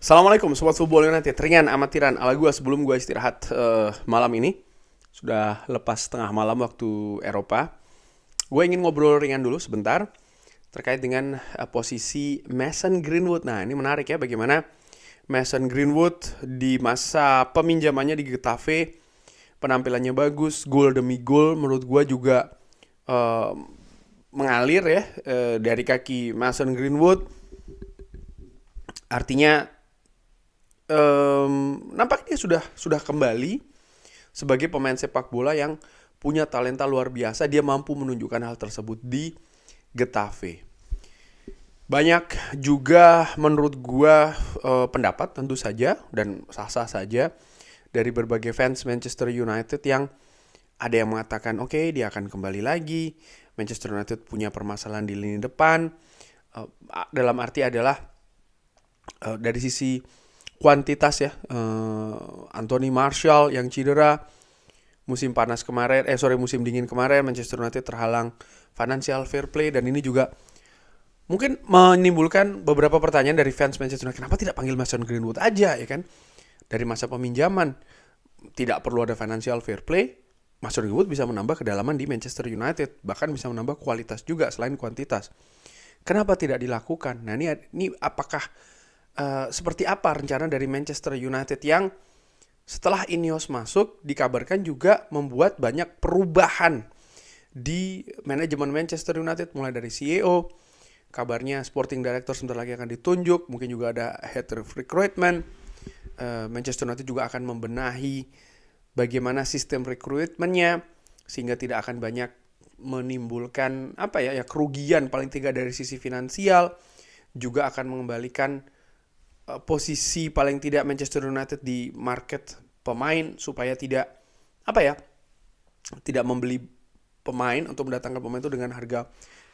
Assalamualaikum Sobat Football United. Ringan amatiran ala gue sebelum gue istirahat malam ini. Sudah lepas tengah malam waktu Eropa. Gue ingin ngobrol ringan dulu sebentar terkait dengan posisi Mason Greenwood. Nah, ini menarik ya, bagaimana Mason Greenwood di masa peminjamannya di Getafe penampilannya bagus, gol demi gol menurut gue juga eh, mengalir ya dari kaki Mason Greenwood. Artinya nampaknya sudah kembali sebagai pemain sepak bola yang punya talenta luar biasa. Dia mampu menunjukkan hal tersebut di Getafe. Banyak juga menurut gua pendapat tentu saja dan sah-sah saja dari berbagai fans Manchester United yang ada yang mengatakan oke, dia akan kembali lagi. Manchester United punya permasalahan di lini depan. Dalam arti adalah dari sisi kuantitas ya, Anthony Martial yang cedera musim musim dingin kemarin, Manchester United terhalang financial fair play, dan ini juga mungkin menimbulkan beberapa pertanyaan dari fans Manchester United, kenapa tidak panggil Mason Greenwood aja ya kan, dari masa peminjaman tidak perlu ada financial fair play. Mason Greenwood bisa menambah kedalaman di Manchester United, bahkan bisa menambah kualitas juga selain kuantitas. Kenapa tidak dilakukan? Nah, ini apakah seperti apa rencana dari Manchester United yang setelah Ineos masuk dikabarkan juga membuat banyak perubahan di manajemen Manchester United, mulai dari CEO, kabarnya sporting director sebentar lagi akan ditunjuk, mungkin juga ada head of recruitment. Manchester United juga akan membenahi bagaimana sistem rekrutmennya sehingga tidak akan banyak menimbulkan kerugian paling tidak dari sisi finansial, juga akan mengembalikan posisi paling tidak Manchester United di market pemain supaya tidak tidak membeli pemain untuk mendatangkan pemain itu dengan harga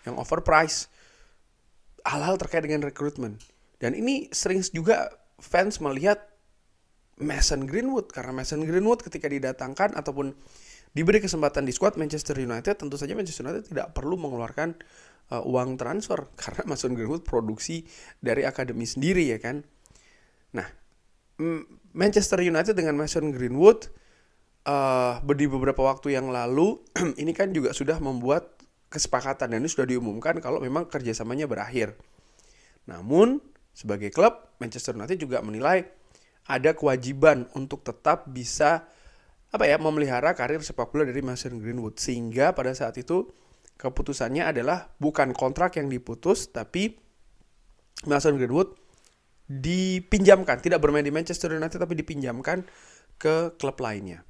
yang overpriced. Hal-hal terkait dengan rekrutmen. Dan ini sering juga fans melihat Mason Greenwood, karena Mason Greenwood ketika didatangkan ataupun diberi kesempatan di skuad Manchester United, tentu saja Manchester United tidak perlu mengeluarkan uang transfer karena Mason Greenwood produksi dari akademi sendiri ya kan. Nah, Manchester United dengan Mason Greenwood di beberapa waktu yang lalu ini kan juga sudah membuat kesepakatan, dan ini sudah diumumkan kalau memang kerjasamanya berakhir. Namun sebagai klub, Manchester United juga menilai ada kewajiban untuk tetap bisa memelihara karir sepak bola dari Mason Greenwood, sehingga pada saat itu keputusannya adalah bukan kontrak yang diputus, tapi Mason Greenwood dipinjamkan, tidak bermain di Manchester United tapi dipinjamkan ke klub lainnya.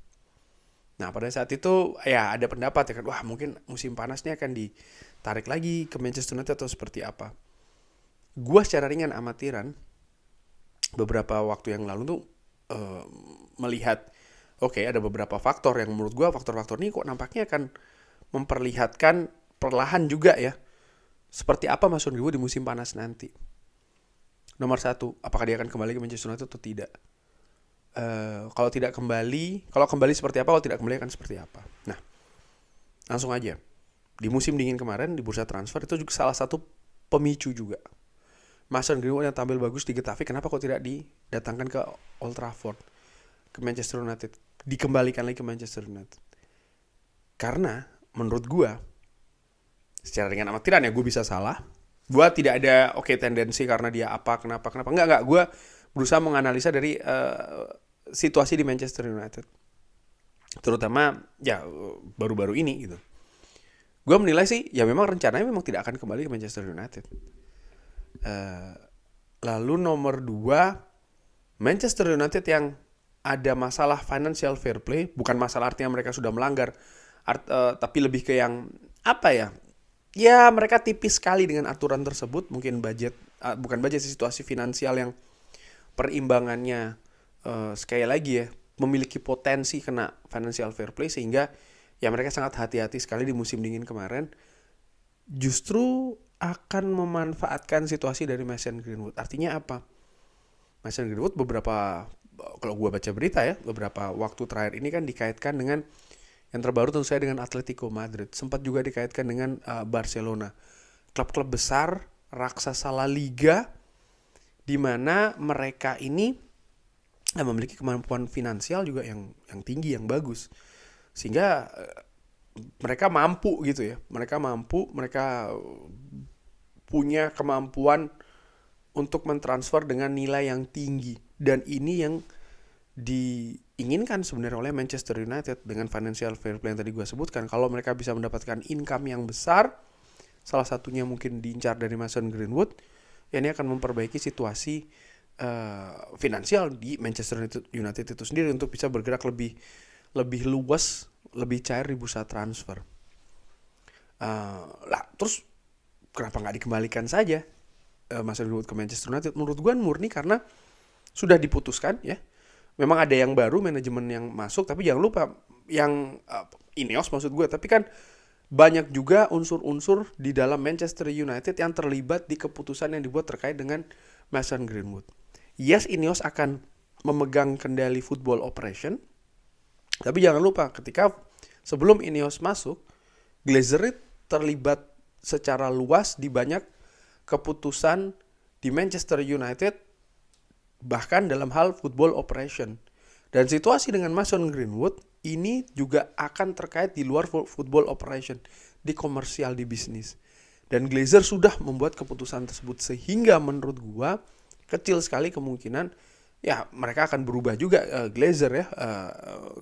Nah, pada saat itu ya ada pendapat ya kan, wah mungkin musim panasnya akan ditarik lagi ke Manchester United atau seperti apa. Gua secara ringan amatiran beberapa waktu yang lalu tuh melihat ada beberapa faktor yang menurut gua faktor-faktor ini kok nampaknya akan memperlihatkan perlahan juga ya seperti apa Mason Greenwood di musim panas nanti. Nomor satu, apakah dia akan kembali ke Manchester United atau tidak? Kalau kembali seperti apa? Kalau tidak kembali akan seperti apa? Nah, langsung aja. Di musim dingin kemarin di bursa transfer itu juga salah satu pemicu juga. Mason Greenwood yang tampil bagus di Getafe, kenapa kok tidak didatangkan ke Old Trafford, ke Manchester United, dikembalikan lagi ke Manchester United? Karena menurut gue, secara ringan amatiran ya, gue bisa salah. Gue tidak ada tendensi karena dia kenapa. Enggak. Gue berusaha menganalisa dari situasi di Manchester United, terutama ya baru-baru ini gitu. Gue menilai sih ya memang rencananya memang tidak akan kembali ke Manchester United. Lalu nomor 2, Manchester United yang ada masalah financial fair play, bukan masalah artinya mereka sudah melanggar, tapi lebih ke yang ya mereka tipis sekali dengan aturan tersebut, mungkin bukan budget, situasi finansial yang perimbangannya sekali lagi ya memiliki potensi kena financial fair play, sehingga ya mereka sangat hati-hati sekali di musim dingin kemarin justru akan memanfaatkan situasi dari Mason Greenwood. Artinya apa? Mason Greenwood kalau gue baca berita ya, beberapa waktu terakhir ini kan dikaitkan dengan yang terbaru tentu saja dengan Atletico Madrid, sempat juga dikaitkan dengan Barcelona, klub-klub besar raksasa La Liga di mana mereka ini memiliki kemampuan finansial juga yang tinggi, yang bagus, sehingga mereka mampu gitu ya, mereka punya kemampuan untuk mentransfer dengan nilai yang tinggi, dan ini yang diinginkan sebenarnya oleh Manchester United dengan financial fair play yang tadi gue sebutkan. Kalau mereka bisa mendapatkan income yang besar, salah satunya mungkin diincar dari Mason Greenwood, ya ini akan memperbaiki situasi finansial di Manchester United itu sendiri untuk bisa bergerak lebih luas, lebih cair di bursa transfer. Lah terus kenapa nggak dikembalikan saja Mason Greenwood ke Manchester United? Menurut gue murni karena sudah diputuskan ya. Memang ada yang baru, manajemen yang masuk, tapi jangan lupa yang Ineos maksud gue, tapi kan banyak juga unsur-unsur di dalam Manchester United yang terlibat di keputusan yang dibuat terkait dengan Mason Greenwood. Yes, Ineos akan memegang kendali football operation, tapi jangan lupa ketika sebelum Ineos masuk, Glazer terlibat secara luas di banyak keputusan di Manchester United, bahkan dalam hal football operation. Dan situasi dengan Mason Greenwood ini juga akan terkait di luar football operation, di komersial, di bisnis. Dan Glazer sudah membuat keputusan tersebut, sehingga menurut gua kecil sekali kemungkinan ya mereka akan berubah juga Glazer ya,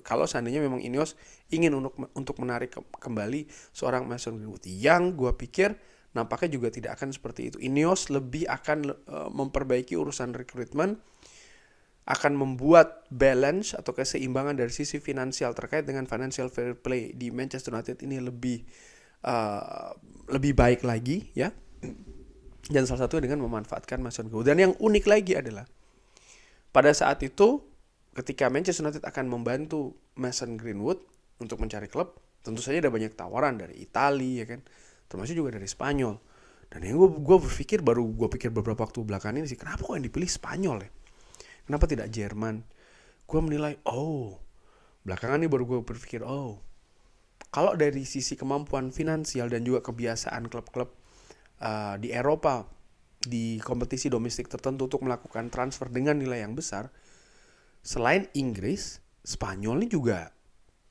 kalau seandainya memang Ineos ingin untuk menarik kembali seorang Mason Greenwood, yang gua pikir nampaknya juga tidak akan seperti itu. Ineos lebih akan memperbaiki urusan rekrutmen, akan membuat balance atau keseimbangan dari sisi finansial terkait dengan financial fair play di Manchester United ini lebih baik lagi ya. Dan salah satunya dengan memanfaatkan Mason Greenwood. Dan yang unik lagi adalah pada saat itu ketika Manchester United akan membantu Mason Greenwood untuk mencari klub, tentu saja ada banyak tawaran dari Italia ya kan, termasuk juga dari Spanyol. Dan yang gue pikir beberapa waktu belakangan ini sih, kenapa kok yang dipilih Spanyol ya? Kenapa tidak Jerman? Gue menilai, belakangan ini baru gue berpikir, kalau dari sisi kemampuan finansial dan juga kebiasaan klub-klub di Eropa di kompetisi domestik tertentu untuk melakukan transfer dengan nilai yang besar, selain Inggris, Spanyol ini juga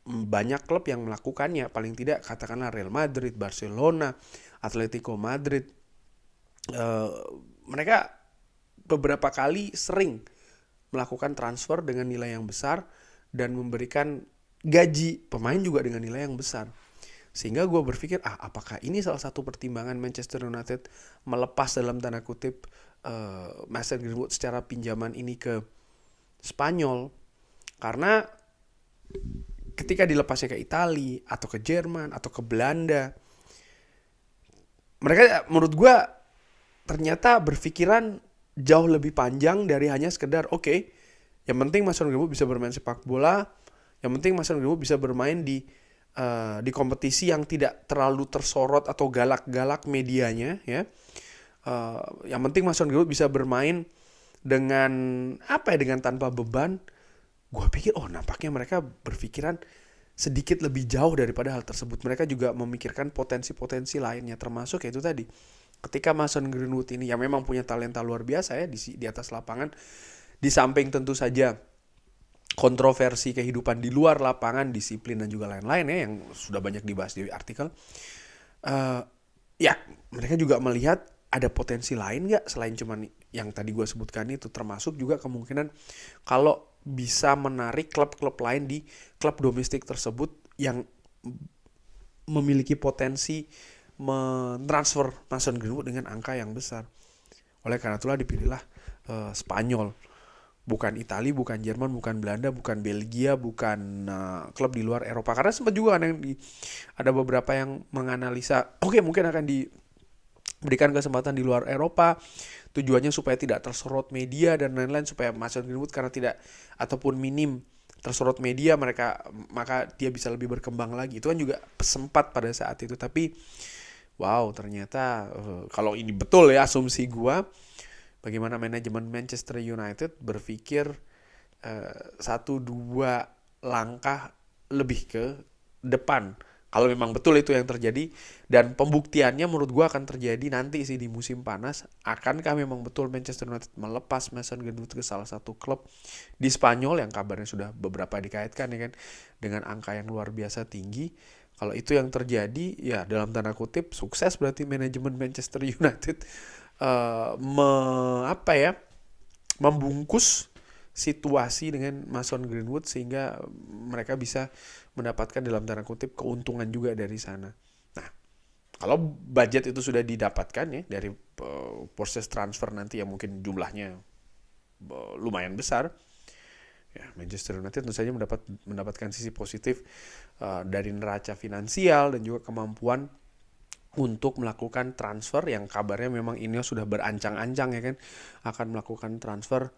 banyak klub yang melakukannya. Paling tidak katakanlah Real Madrid, Barcelona, Atletico Madrid, mereka beberapa kali sering melakukan transfer dengan nilai yang besar dan memberikan gaji pemain juga dengan nilai yang besar. Sehingga gue berpikir, apakah ini salah satu pertimbangan Manchester United melepas dalam tanda kutip Mason Greenwood secara pinjaman ini ke Spanyol? Karena ketika dilepasnya ke Italia atau ke Jerman atau ke Belanda, mereka menurut gue ternyata berpikiran jauh lebih panjang dari hanya sekedar yang penting Mason Greenwood bisa bermain sepak bola, yang penting Mason Greenwood bisa bermain di kompetisi yang tidak terlalu tersorot atau galak-galak medianya ya. Yang penting Mason Greenwood bisa bermain dengan dengan tanpa beban. Gue pikir nampaknya mereka berpikiran sedikit lebih jauh daripada hal tersebut. Mereka juga memikirkan potensi-potensi lainnya, termasuk yaitu tadi ketika Mason Greenwood ini yang memang punya talenta luar biasa ya di atas lapangan, di samping tentu saja kontroversi kehidupan di luar lapangan, disiplin dan juga lain-lain ya yang sudah banyak dibahas di artikel, mereka juga melihat ada potensi lain nggak selain cuman yang tadi gue sebutkan itu, termasuk juga kemungkinan kalau bisa menarik klub-klub lain di klub domestik tersebut yang memiliki potensi mentransfer Mason Greenwood dengan angka yang besar. Oleh karena itulah dipilihlah Spanyol, bukan Italia, bukan Jerman, bukan Belanda, bukan Belgia, bukan klub di luar Eropa. Karena sempat juga kan ada beberapa yang menganalisa, mungkin akan diberikan kesempatan di luar Eropa, tujuannya supaya tidak tersorot media dan lain-lain, supaya Mason Greenwood karena tidak ataupun minim tersorot media maka dia bisa lebih berkembang lagi. Itu kan juga sempat pada saat itu, tapi ternyata kalau ini betul ya asumsi gua, bagaimana manajemen Manchester United berpikir 1-2 langkah lebih ke depan Kalau memang betul itu yang terjadi, dan pembuktiannya menurut gue akan terjadi nanti sih di musim panas. Akankah memang betul Manchester United melepas Mason Greenwood ke salah satu klub di Spanyol yang kabarnya sudah beberapa dikaitkan ya kan dengan angka yang luar biasa tinggi. Kalau itu yang terjadi, ya dalam tanda kutip sukses berarti manajemen Manchester United membungkus situasi dengan Mason Greenwood sehingga mereka bisa mendapatkan dalam tanda kutip keuntungan juga dari sana. Nah, kalau budget itu sudah didapatkan ya dari proses transfer nanti yang mungkin jumlahnya lumayan besar, ya Manchester United tentu saja mendapatkan sisi positif dari neraca finansial dan juga kemampuan untuk melakukan transfer yang kabarnya memang Ineos sudah berancang-ancang ya kan akan melakukan transfer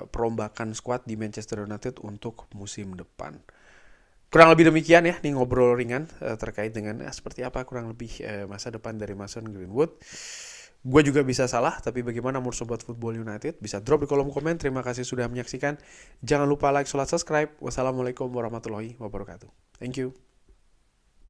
perombakan skuad di Manchester United untuk musim depan. Kurang lebih demikian ya, nih ngobrol ringan terkait dengan seperti apa kurang lebih masa depan dari Mason Greenwood. Gue juga bisa salah, tapi bagaimana menurut Sobat Football United? Bisa drop di kolom komen. Terima kasih sudah menyaksikan. Jangan lupa like, subscribe. Wassalamualaikum warahmatullahi wabarakatuh. Thank you.